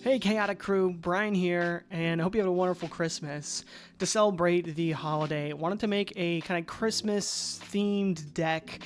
Hey Chaotic Crew, Brian here, and I hope you have a wonderful Christmas. To celebrate the holiday, wanted to make a kind of Christmas-themed deck.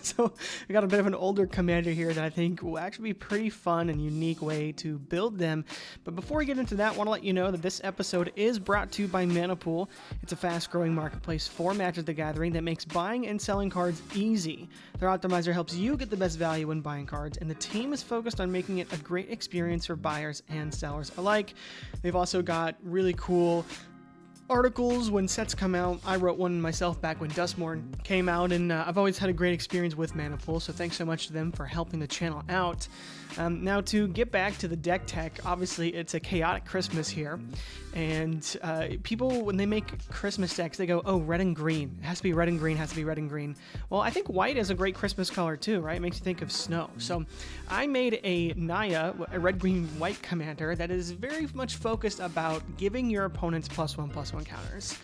So we got a bit of an older commander here that I think will actually be pretty fun and unique way to build them. But before we get into that, I want to let you know that this episode is brought to you by Manapool. It's a fast-growing marketplace for Magic the Gathering that makes buying and selling cards easy. Their optimizer helps you get the best value when buying cards, and the team is focused on making it a great experience for buyers and sellers alike. They've also got really cool articles when sets come out. I wrote one myself back when Dustmorn came out, and I've always had a great experience with Manapool, so thanks so much to them for helping the channel out. Now to get back to the deck tech, obviously it's a chaotic Christmas here, and people, when they make Christmas decks, they go, oh, red and green. It has to be red and green, has to be red and green. Well, I think white is a great Christmas color too, right? It makes you think of snow. So I made a Naya, a red, green, white commander that is very much focused about giving your opponents +1/+1 counters.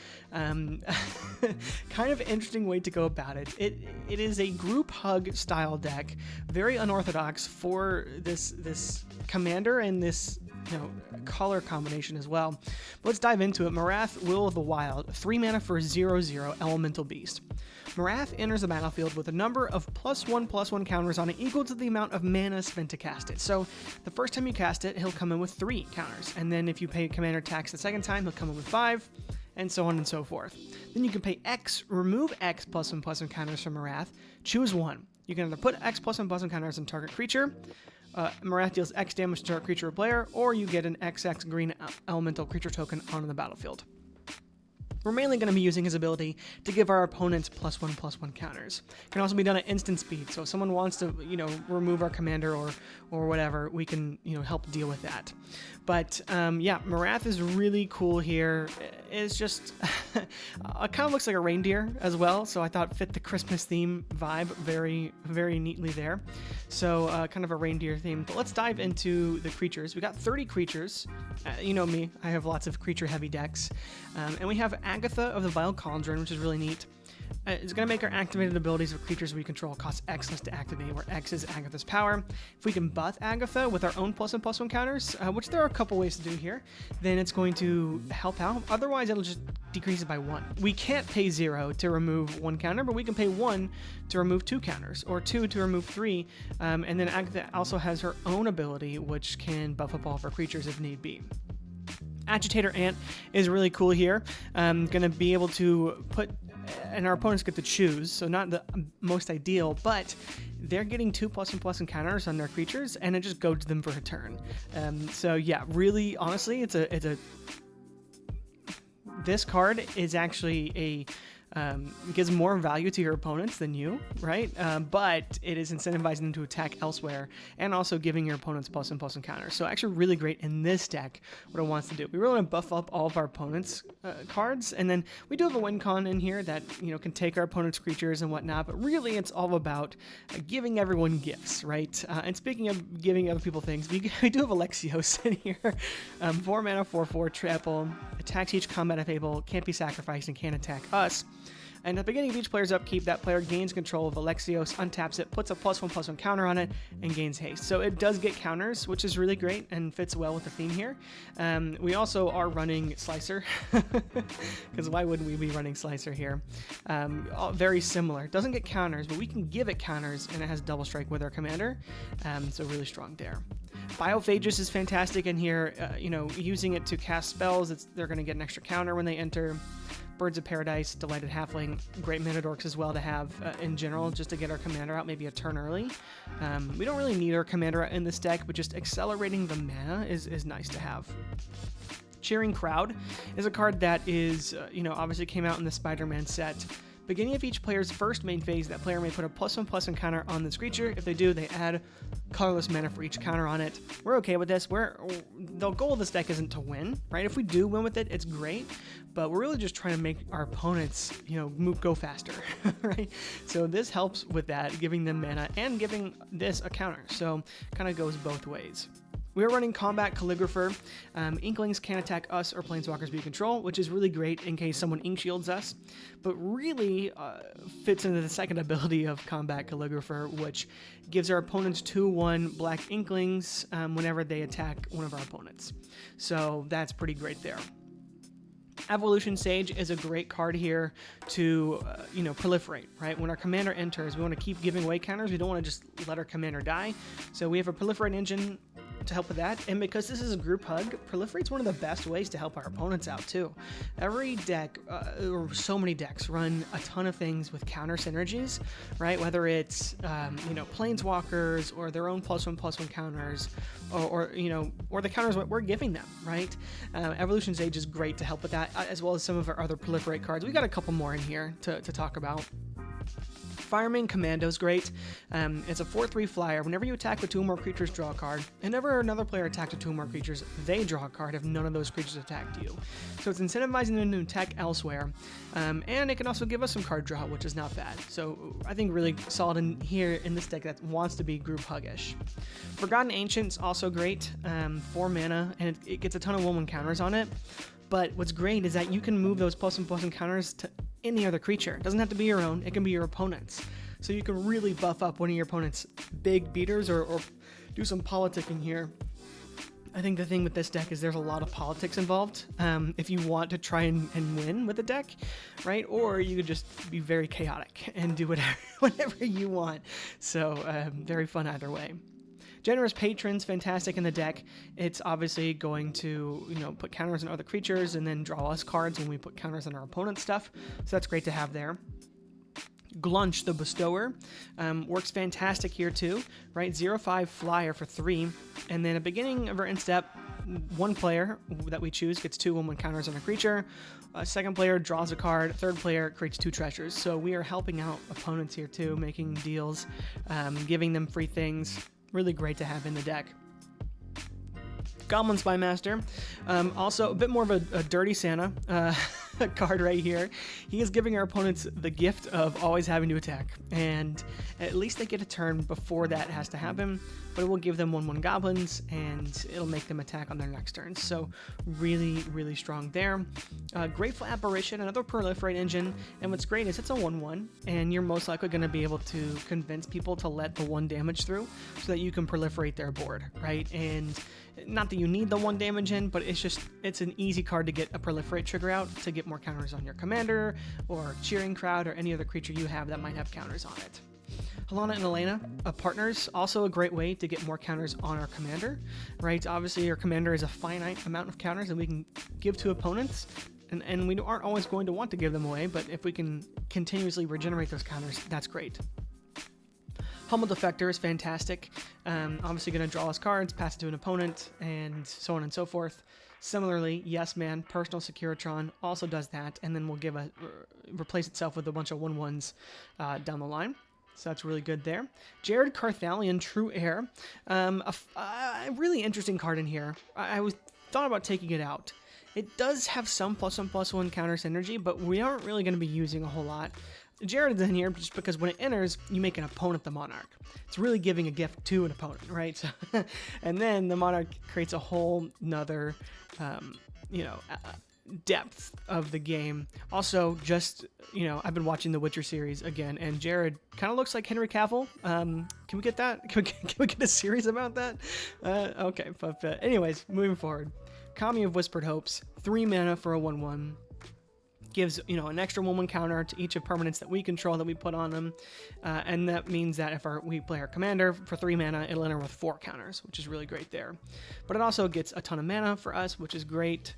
Kind of interesting way to go about it. It is a group hug style deck, very unorthodox for this commander and this color combination as well. But let's dive into it. Marath, Will of the Wild, 3 mana for 0/0 Elemental Beast. Marath enters the battlefield with a number of +1/+1 counters on it equal to the amount of mana spent to cast it. So the first time you cast it, he'll come in with 3 counters, and then if you pay commander tax the second time, he'll come in with 5, and so on and so forth. Then you can pay X, remove X +1/+1 counters from Marath, choose one. You can either put X +1/+1 counters on target creature, Marath deals X damage to target creature or player, or you get an XX green elemental creature token onto the battlefield. We're mainly going to be using his ability to give our opponents +1/+1 counters. It can also be done at instant speed, so if someone wants to, remove our commander or whatever, we can, help deal with that. But, yeah, Marath is really cool here. It's just, it kind of looks like a reindeer as well, so I thought fit the Christmas theme vibe very, very neatly there. So, kind of a reindeer theme. But let's dive into the creatures. We got 30 creatures. You know me, I have lots of creature-heavy decks. And we have Agatha of the Vile Cauldron, which is really neat. It's going to make our activated abilities of creatures we control cost X less to activate, where X is Agatha's power. If we can buff Agatha with our own +1/+1 counters, which there are a couple ways to do here, then it's going to help out. Otherwise, it'll just decrease it by 1. We can't pay 0 to remove 1 counter, but we can pay 1 to remove 2 counters, or 2 to remove 3. And then Agatha also has her own ability, which can buff up all of her creatures if need be. Agitator Ant is really cool here. Going to be able to put, and our opponents get to choose, so not the most ideal, but they're getting 2 +1/+1 counters on their creatures, and it just goads them for a turn. So yeah, really, honestly, this card is actually a gives more value to your opponents than you, right? But it is incentivizing them to attack elsewhere and also giving your opponents +1/+1 counters. So actually really great in this deck, what it wants to do. We really want to buff up all of our opponents' cards, and then we do have a win con in here that can take our opponents' creatures and whatnot, but really it's all about giving everyone gifts, right? And speaking of giving other people things, we do have Alexios in here. 4 mana, 4/4, triple, attacks each combat if able, can't be sacrificed, and can't attack us. And at the beginning of each player's upkeep, that player gains control of Alexios, untaps it, puts a +1/+1 counter on it, and gains haste. So it does get counters, which is really great and fits well with the theme here. We also are running Slicer, because why wouldn't we be running Slicer here? Very similar. It doesn't get counters, but we can give it counters, and it has double strike with our commander, so really strong there. Biophagus is fantastic in here. Using it to cast spells, they're going to get an extra counter when they enter. Birds of Paradise, Delighted Halfling, great mana dorks as well to have in general, just to get our commander out maybe a turn early. We don't really need our commander out in this deck, but just accelerating the mana is nice to have. Cheering Crowd is a card that is, obviously came out in the Spider-Man set. Beginning of each player's first main phase, that player may put a +1/+1 counter on this creature. If they do, they add colorless mana for each counter on it. We're okay with this. The goal of this deck isn't to win, right? If we do win with it, it's great, but we're really just trying to make our opponents, go faster, right? So this helps with that, giving them mana and giving this a counter. So kind of goes both ways. We're running Combat Calligrapher. Inklings can't attack us or planeswalkers we control, which is really great in case someone ink shields us, but really fits into the second ability of Combat Calligrapher, which gives our opponents 2/1 black Inklings whenever they attack one of our opponents. So that's pretty great there. Evolution Sage is a great card here to, proliferate, right? When our commander enters, we want to keep giving away counters. We don't want to just let our commander die. So we have a Proliferate engine to help with that. And because this is a group hug, Proliferate's one of the best ways to help our opponents out too. Every deck, or so many decks, run a ton of things with counter synergies, right? Whether it's, planeswalkers or their own +1/+1 counters, or the counters what we're giving them, right? Evolution Sage is great to help with that, as well as some of our other Proliferate cards. We got a couple more in here to talk about. Fireman Commando is great. It's a 4/3 flyer. Whenever you attack with 2 or more creatures, draw a card. Whenever another player attacks with 2 or more creatures, they draw a card if none of those creatures attacked you. So it's incentivizing them to attack elsewhere. And it can also give us some card draw, which is not bad. So I think really solid in here in this deck that wants to be group huggish. Forgotten Ancient's also great. 4 mana, and it gets a ton of 1/1 counters on it. But what's great is that you can move those +1/+1 counters to any other creature. It doesn't have to be your own, it can be your opponent's. So you can really buff up one of your opponent's big beaters or do some politicking here. I think the thing with this deck is there's a lot of politics involved if you want to try and win with the deck, right? Or you could just be very chaotic and do whatever you want. So very fun either way. Generous Patron's fantastic in the deck. It's obviously going to, put counters on other creatures and then draw us cards when we put counters on our opponent's stuff. So that's great to have there. Glunch the Bestower works fantastic here too, right? 0/5 flyer for 3, and then at the beginning of our end step, one player that we choose gets 2 1/1 counters on a creature. Second player draws a card. Third player creates 2 treasures. So we are helping out opponents here too, making deals, giving them free things. Really great to have in the deck. Goblin Spymaster, also a bit more of a dirty Santa card right here. He is giving our opponents the gift of always having to attack, and at least they get a turn before that has to happen, but it will give them 1/1 goblins, and it'll make them attack on their next turn. So really, really strong there. Grateful Apparition, another Proliferate engine, and what's great is it's a 1/1, and you're most likely going to be able to convince people to let the 1 damage through so that you can proliferate their board, right? And not that you need the 1 damage in, but it's an easy card to get a Proliferate trigger out to get more counters on your commander or Cheering Crowd or any other creature you have that might have counters on it. Halana and Elena, partners, also a great way to get more counters on our commander, right? Obviously, our commander is a finite amount of counters that we can give to opponents, and we aren't always going to want to give them away, but if we can continuously regenerate those counters, that's great. Hummel Defector is fantastic. Obviously going to draw us cards, pass it to an opponent, and so on and so forth. Similarly, Yes Man, Personal Securitron also does that, and then will replace itself with a bunch of 1/1s down the line. So that's really good there. Jared Carthalion, True Heir. A really interesting card in here. I thought about taking it out. It does have some +1/+1 counter synergy, but we aren't really going to be using a whole lot. Jared's in here just because when it enters, you make an opponent the Monarch. It's really giving a gift to an opponent, right? So, and then the Monarch creates a whole nother, depth of the game. Also, I've been watching the Witcher series again, and Jared kind of looks like Henry Cavill. Can we get that? Can we get a series about that? Okay, but anyways, moving forward. Kami of Whispered Hopes, 3 mana for a 1/1. Gives an extra 1/1 counter to each of permanents that we control that we put on them, and that means that if we play our commander for 3 mana, it'll enter with 4 counters, which is really great there. But it also gets a ton of mana for us, which is great.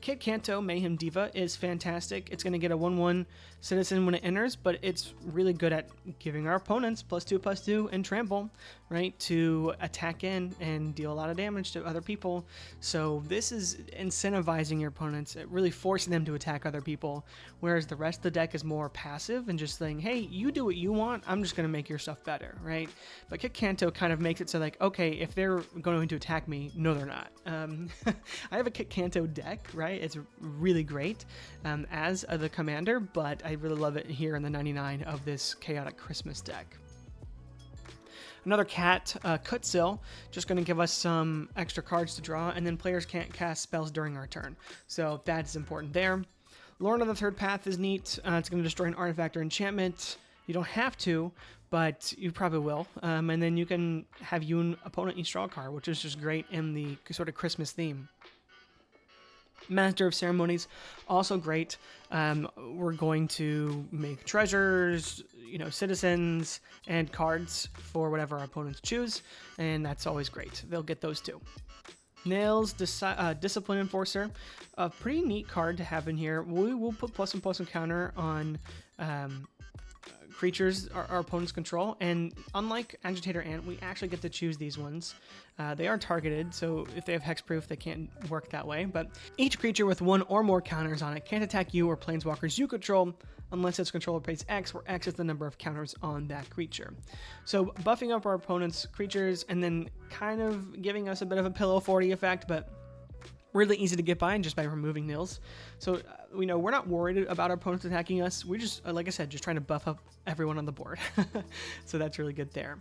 Kit Kanto Mayhem Diva is fantastic. It's going to get a 1/1 citizen when it enters, but it's really good at giving our opponents +2/+2 and trample, right, to attack in and deal a lot of damage to other people. So this is incentivizing your opponents, really forcing them to attack other people, whereas the rest of the deck is more passive and just saying, hey, you do what you want, I'm just going to make your stuff better, right? But Kit Kanto kind of makes it so okay, if they're going to attack me, no, they're not. I have a Kit Kanto deck, right? It's really great as the commander, but I really love it here in the 99 of this Chaotic Christmas deck. Another cat, Kutsil, just going to give us some extra cards to draw, and then players can't cast spells during our turn. So that's important there. Lorna the Third Path is neat. It's going to destroy an artifact or enchantment. You don't have to, but you probably will. And then you can have you and opponent each draw a card, which is just great in the sort of Christmas theme. Master of Ceremonies, also great. We're going to make treasures, citizens, and cards for whatever our opponents choose, and that's always great. They'll get those too. Nails, Discipline Enforcer, a pretty neat card to have in here. We will put +1/+1 counter on creatures our opponents control, and unlike Agitator Ant, we actually get to choose these ones. They are targeted, so if they have hexproof, they can't work that way, but each creature with 1 or more counters on it can't attack you or planeswalkers you control unless its controller pays X, where X is the number of counters on that creature. So buffing up our opponent's creatures and then kind of giving us a bit of a Pillow 40 effect, but really easy to get by just by removing nils. So, we're not worried about our opponents attacking us. We're just, like I said, just trying to buff up everyone on the board. So that's really good there.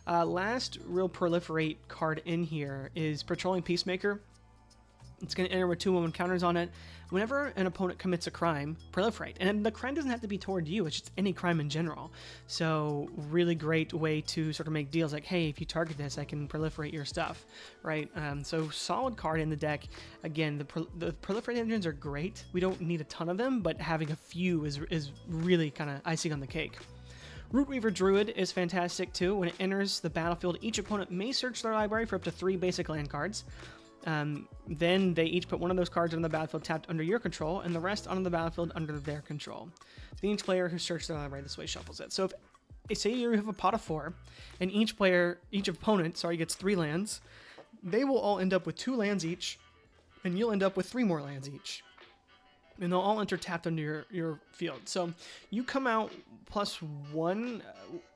Last real proliferate card in here is Patrolling Peacemaker. It's going to enter with 2/1 counters on it. Whenever an opponent commits a crime, proliferate. And the crime doesn't have to be toward you, it's just any crime in general. So really great way to sort of make deals like, hey, if you target this, I can proliferate your stuff, right? So solid card in the deck. Again, the proliferate engines are great. We don't need a ton of them, but having a few is really kind of icing on the cake. Rootweaver Druid is fantastic too. When it enters the battlefield, each opponent may search their library for up to 3 basic land cards. Then they each put 1 of those cards on the battlefield tapped under your control, and the rest on the battlefield under their control. Then each player who searched their library this way shuffles it. So if say you have a pot of 4, and each opponent gets 3 lands, they will all end up with 2 lands each, and you'll end up with 3 more lands each. And they'll all enter tapped under your field. So you come out +1,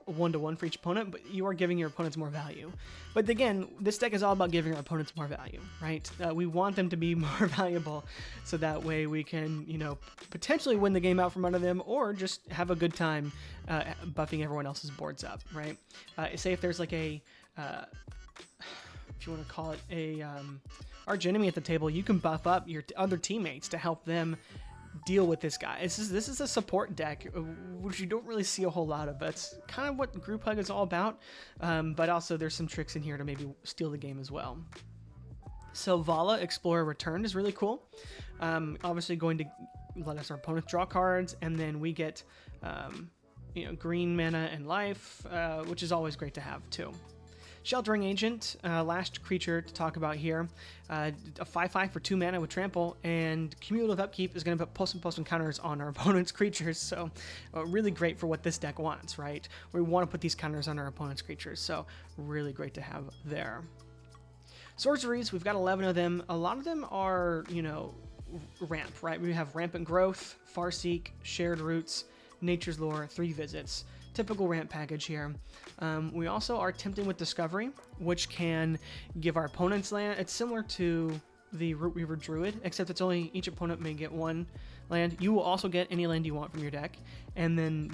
1/1 for each opponent, but you are giving your opponents more value. But again, this deck is all about giving our opponents more value, right? We want them to be more valuable, so that way we can, potentially win the game out from under them, or just have a good time buffing everyone else's boards up, right? Say if there's like a, if you want to call it a arch enemy at the table, you can buff up your other teammates to help them deal with this guy. This is a support deck, which you don't really see a whole lot of. That's kind of what Group Hug is all about, but also there's some tricks in here to maybe steal the game as well. So Vala, Explorer Returned is really cool. Obviously going to let our opponents draw cards, and then we get green mana and life, which is always great to have too. Sheltering Agent, last creature to talk about here, a 5/5 for 2 mana with trample, and cumulative upkeep is going to put +1/+1 counters on our opponent's creatures, so really great for what this deck wants, right? We want to put these counters on our opponent's creatures, so really great to have there. Sorceries, we've got 11 of them. A lot of them are, ramp, right? We have Rampant Growth, Farseek, Shared Roots, Nature's Lore, 3 Visits. Typical ramp package here. We also are tempting with Discovery, which can give our opponents land. It's similar to the Rootweaver Druid, except it's only each opponent may get 1 land. You will also get any land you want from your deck, and then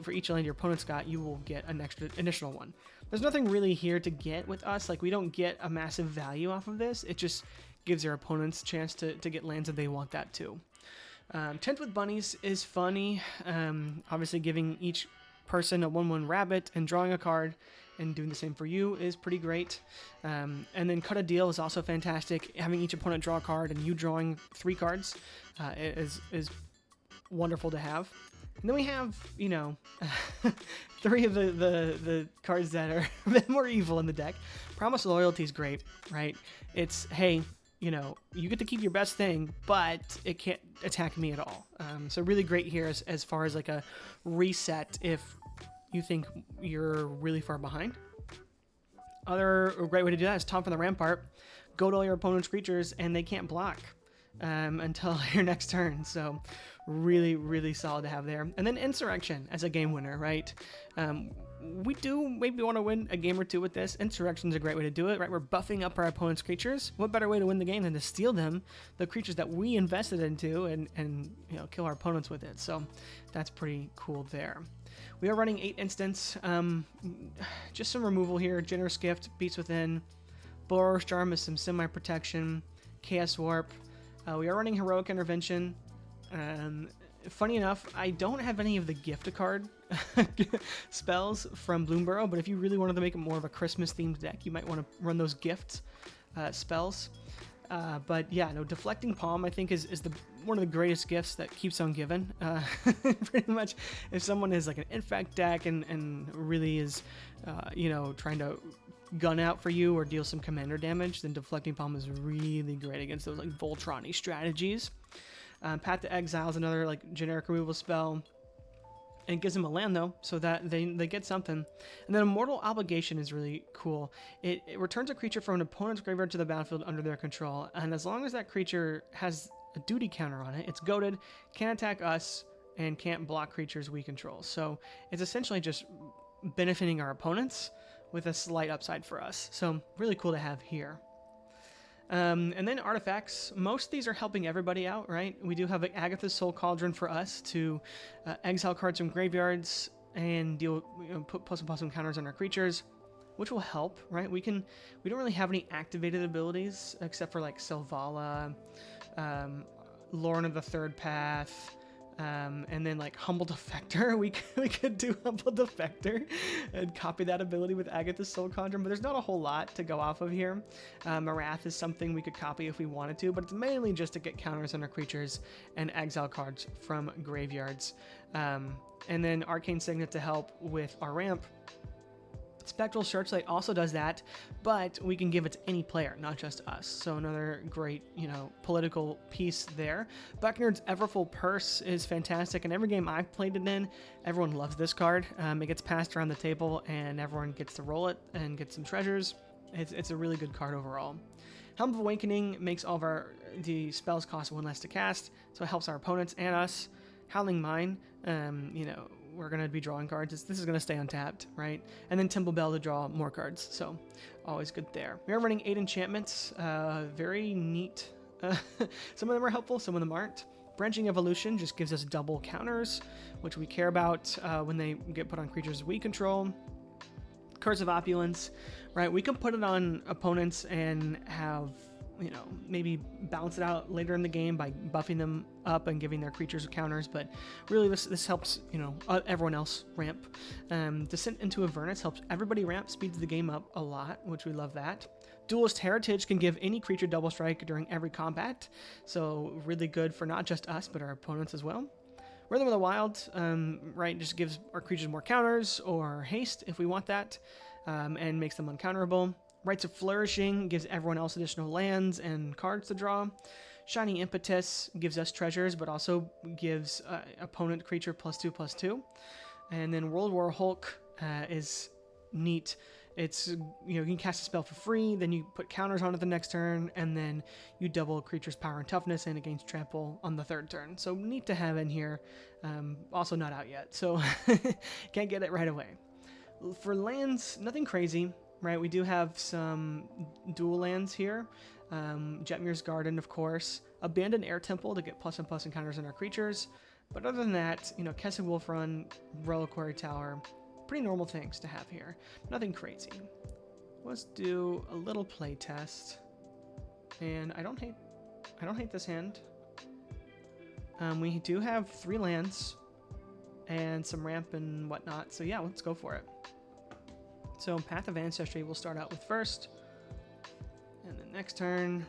for each land your opponent's got, you will get an additional one. There's nothing really here to get with us. Like, we don't get a massive value off of this. It just gives your opponents a chance to get lands if they want that too. Tent with Bunnies is funny. Obviously giving each person a 1/1 rabbit and drawing a card and doing the same for you is pretty great. And then Cut a Deal is also fantastic. Having each opponent draw a card and you drawing 3 cards is wonderful to have. And then we have, 3 of the cards that are a bit more evil in the deck. Promise of Loyalty is great, right? It's, hey, you get to keep your best thing, but it can't attack me at all. So really great here as far as like a reset if you think you're really far behind. Other great way to do that is Tom from the Rampart. Go to all your opponent's creatures and they can't block until your next turn. So really, really solid to have there. And then Insurrection as a game winner, right? We do maybe want to win a game or 2 with this. Insurrection's a great way to do it, right? We're buffing up our opponent's creatures. What better way to win the game than to steal them, the creatures that we invested into, and kill our opponents with it. So that's pretty cool there. We are running 8 instants. Just some removal here. Generous Gift, Beats Within, Borrow's Charm is some semi-protection, Chaos Warp. We are running Heroic Intervention. Funny enough, I don't have any of the gift-a-card spells from Bloomburrow, but if you really wanted to make it more of a Christmas-themed deck, you might want to run those gift spells. But yeah, no, Deflecting Palm I think is one of the greatest gifts that keeps on giving. Pretty much, if someone is like an Infect deck and really is, trying to gun out for you or deal some commander damage, then Deflecting Palm is really great against those like Voltron-y strategies. Path to Exile is another like generic removal spell. And it gives them a land though, so that they get something. And then Immortal Obligation is really cool. It returns a creature from an opponent's graveyard to the battlefield under their control, and as long as that creature has a duty counter on it, it's goated, can't attack us, and can't block creatures we control. So it's essentially just benefiting our opponents with a slight upside for us. So really cool to have here. And then artifacts. Most of these are helping everybody out, right? We do have Agatha's Soul Cauldron for us to exile cards from graveyards and put plus and plus some counters on our creatures, which will help, right? We don't really have any activated abilities except for like Selvala, Lorna of the Third Path, and then like Humble Defector. We could do Humble Defector and copy that ability with Agatha's Soul Cauldron, but there's not a whole lot to go off of here. Marath is something we could copy if we wanted to, but it's mainly just to get counters on our creatures and exile cards from graveyards. And then Arcane Signet to help with our ramp. Spectral Searchlight also does that, but we can give it to any player, not just us. So another great, political piece there. Buckner's Everfull Purse is fantastic, and every game I've played it in, everyone loves this card. It gets passed around the table, and everyone gets to roll it and get some treasures. It's a really good card overall. Helm of Awakening makes all of the spells cost 1 less to cast, so it helps our opponents and us. Howling Mine, we're going to be drawing cards. This is going to stay untapped, right? And then Temple Bell to draw more cards, so always good there. We are running 8 enchantments, very neat. Some of them are helpful, some of them aren't. Branching Evolution just gives us double counters, which we care about when they get put on creatures we control. Curse of Opulence, right? We can put it on opponents and have, maybe balance it out later in the game by buffing them up and giving their creatures counters, but really this helps, everyone else ramp. Descent into Avernus helps everybody ramp, speeds the game up a lot, which we love that. Duelist Heritage can give any creature double strike during every combat, so really good for not just us, but our opponents as well. Rhythm of the Wild, right, just gives our creatures more counters or haste if we want that, and makes them uncounterable. Rites of Flourishing gives everyone else additional lands and cards to draw. Shining Impetus gives us treasures, but also gives opponent creature +2/+2. And then World War Hulk is neat. It's, you can cast a spell for free, then you put counters on it the next turn, and then you double a creature's power and toughness and against trample on the third turn. So neat to have in here. Also not out yet, so can't get it right away. For lands, nothing crazy. Right, we do have some dual lands here. Jetmir's Garden, of course. Abandoned Air Temple to get plus and plus encounters on our creatures. But other than that, Kessid Wolf Run, Reliquary Tower, pretty normal things to have here. Nothing crazy. Let's do a little play test. And I don't hate this hand. We do have 3 lands and some ramp and whatnot. So yeah, let's go for it. So Path of Ancestry we'll start out with first. And then next turn,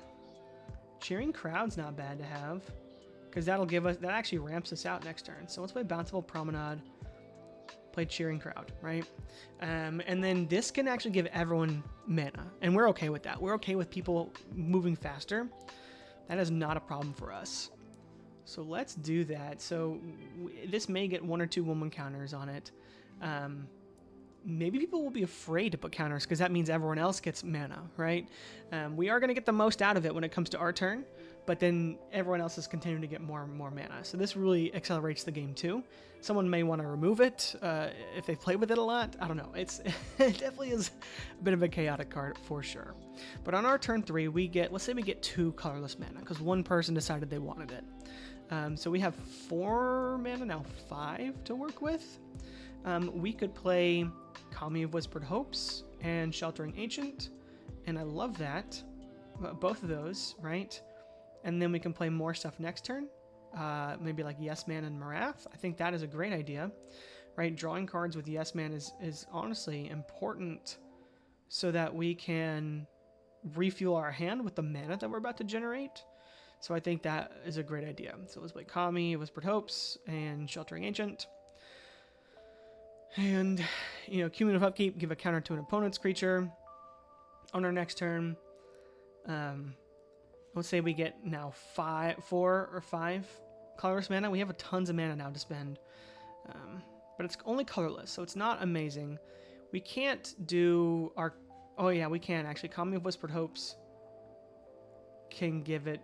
Cheering Crowd's not bad to have, because that actually ramps us out next turn. So let's play Bountiful Promenade, play Cheering Crowd, right? And then this can actually give everyone mana, and we're okay with that. We're okay with people moving faster. That is not a problem for us. So let's do that. So this may get 1 or 2 woman counters on it. Maybe people will be afraid to put counters because that means everyone else gets mana, right? We are going to get the most out of it when it comes to our turn, but then everyone else is continuing to get more and more mana. So this really accelerates the game too. Someone may want to remove it if they've played with it a lot. I don't know. It definitely is a bit of a chaotic card for sure. But on our turn 3, let's say we get 2 colorless mana because one person decided they wanted it. So we have 4 mana now, 5 to work with. We could play Kami of Whispered Hopes and Sheltering Ancient, and I love that. Both of those, right? And then we can play more stuff next turn. Maybe like Yes Man and Marath. I think that is a great idea, right? Drawing cards with Yes Man is honestly important so that we can refuel our hand with the mana that we're about to generate. So I think that is a great idea. So let's play Kami, Whispered Hopes, and Sheltering Ancient. And, cumulative upkeep, give a counter to an opponent's creature. On our next turn, let's say we get now 4 or 5 colorless mana. We have tons of mana now to spend. But it's only colorless, so it's not amazing. We can't do our... Oh yeah, we can actually. Kami of Whispered Hopes can give it...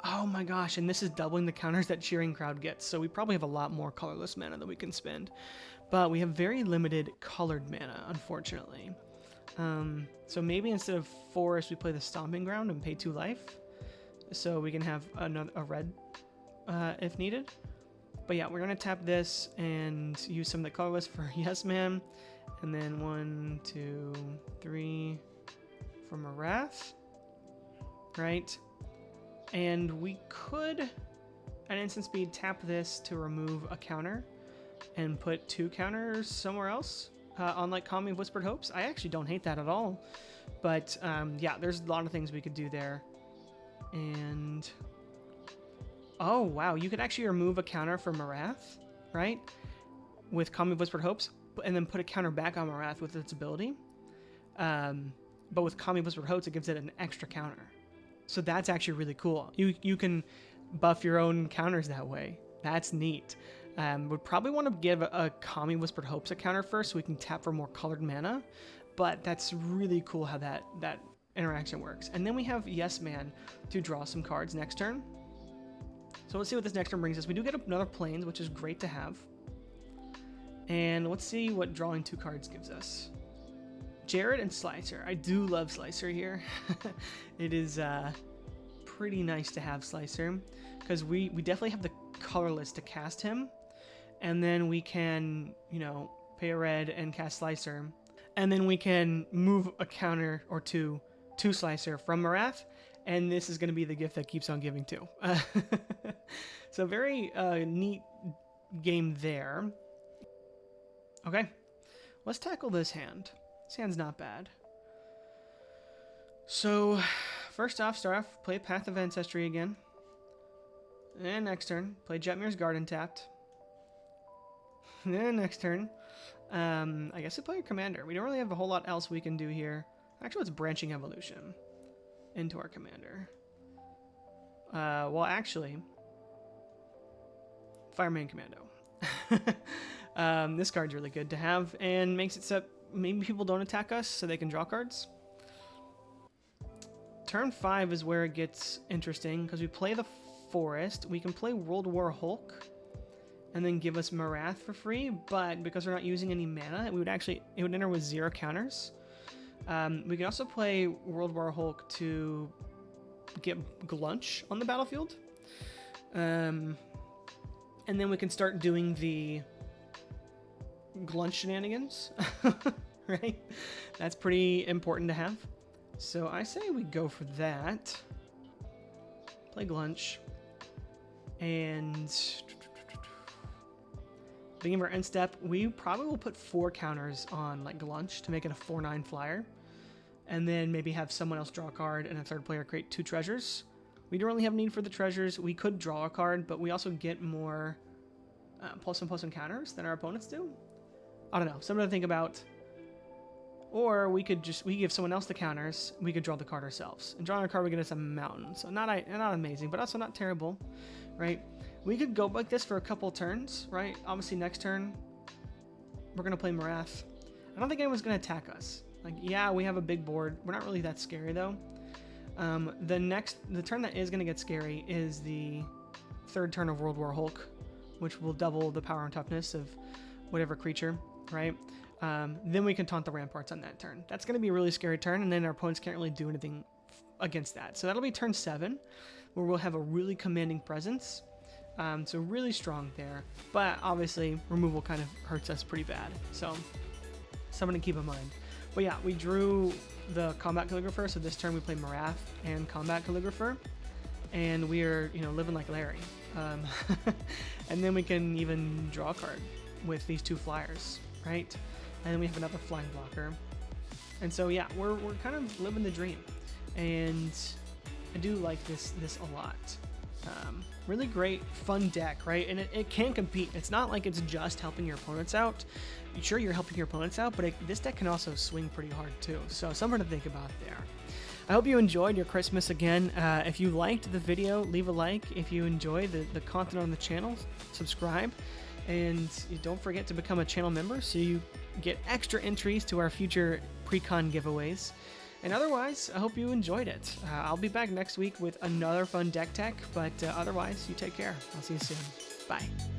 Oh my gosh, and this is doubling the counters that Cheering Crowd gets, so we probably have a lot more colorless mana that we can spend. But we have very limited colored mana, unfortunately. So maybe instead of Forest, we play the Stomping Ground and pay 2 life. So we can have a red if needed. But yeah, we're going to tap this and use some of the colorless for Yes Man. And then 1, 2, 3 for Marath. Right? And we could, at instant speed, tap this to remove a counter and put 2 counters somewhere else. On like Kami of Whispered Hopes. I actually don't hate that at all. But yeah, there's a lot of things we could do there. And oh wow, you could actually remove a counter for Marath, right? With Kami of Whispered Hopes, and then put a counter back on Marath with its ability. But with Kami of Whispered Hopes, it gives it an extra counter. So that's actually really cool. You can buff your own counters that way. That's neat. Would probably want to give a Kami Whispered Hopes a counter first so we can tap for more colored mana. But that's really cool how that interaction works. And then we have Yes Man to draw some cards next turn. So let's see what this next turn brings us. We do get another Plains, which is great to have. And let's see what drawing 2 cards gives us. Jared and Slicer. I do love Slicer here. It is pretty nice to have Slicer because we definitely have the colorless to cast him. And then we can, pay a red and cast Slicer. And then we can move a counter or 2 to Slicer from Marath. And this is going to be the gift that keeps on giving too. So very neat game there. Okay, let's tackle this hand. This hand's not bad. So, first off, start off, play Path of Ancestry again. And next turn, play Jetmir's Garden tapped. And then next turn, I guess we play a Commander. We don't really have a whole lot else we can do here. Actually, it's Branching Evolution into our Commander. Well, actually, Fireman Commando. This card's really good to have and makes it so maybe people don't attack us so they can draw cards. Turn 5 is where it gets interesting because we play the Forest. We can play World War Hulk and then give us Marath for free, but because we're not using any mana, it would enter with 0 counters. We can also play World War Hulk to get Glunch on the battlefield. And then we can start doing the Glunch shenanigans, right? That's pretty important to have. So I say we go for that. Play Glunch. And beginning of our end step, we probably will put 4 counters on like Glunch to make it a 4/9 flyer. And then maybe have someone else draw a card and a third player create 2 treasures. We don't really have need for the treasures. We could draw a card, but we also get more +1/+1 counters than our opponents do. I don't know, something to think about. Or we give someone else the counters. We could draw the card ourselves. And drawing a card would get us a mountain. So not amazing, but also not terrible, right? We could go like this for a couple turns, right? Obviously next turn, we're going to play Marath. I don't think anyone's going to attack us. Like, yeah, we have a big board. We're not really that scary though. The turn that is going to get scary is the 3rd turn of World War Hulk, which will double the power and toughness of whatever creature, right? Then we can taunt the ramparts on that turn. That's going to be a really scary turn, and then our opponents can't really do anything against that. So that'll be turn 7, where we'll have a really commanding presence. So really strong there, but obviously removal kind of hurts us pretty bad. So something to keep in mind. But yeah, we drew the Combat Calligrapher, so this turn we play Marath and Combat Calligrapher, and we're, you know, living like Larry. And then we can even draw a card with these 2 flyers, right? And then we have another flying blocker. And so yeah, we're kind of living the dream, and I do like this a lot. Really great, fun deck, right? And it can compete. It's not like it's just helping your opponents out. Sure, you're helping your opponents out, but this deck can also swing pretty hard too. So something to think about there. I hope you enjoyed your Christmas again. If you liked the video, leave a like. If you enjoy the content on the channel, subscribe. And don't forget to become a channel member so you get extra entries to our future pre-con giveaways. And otherwise, I hope you enjoyed it. I'll be back next week with another fun deck tech, but otherwise, you take care. I'll see you soon. Bye.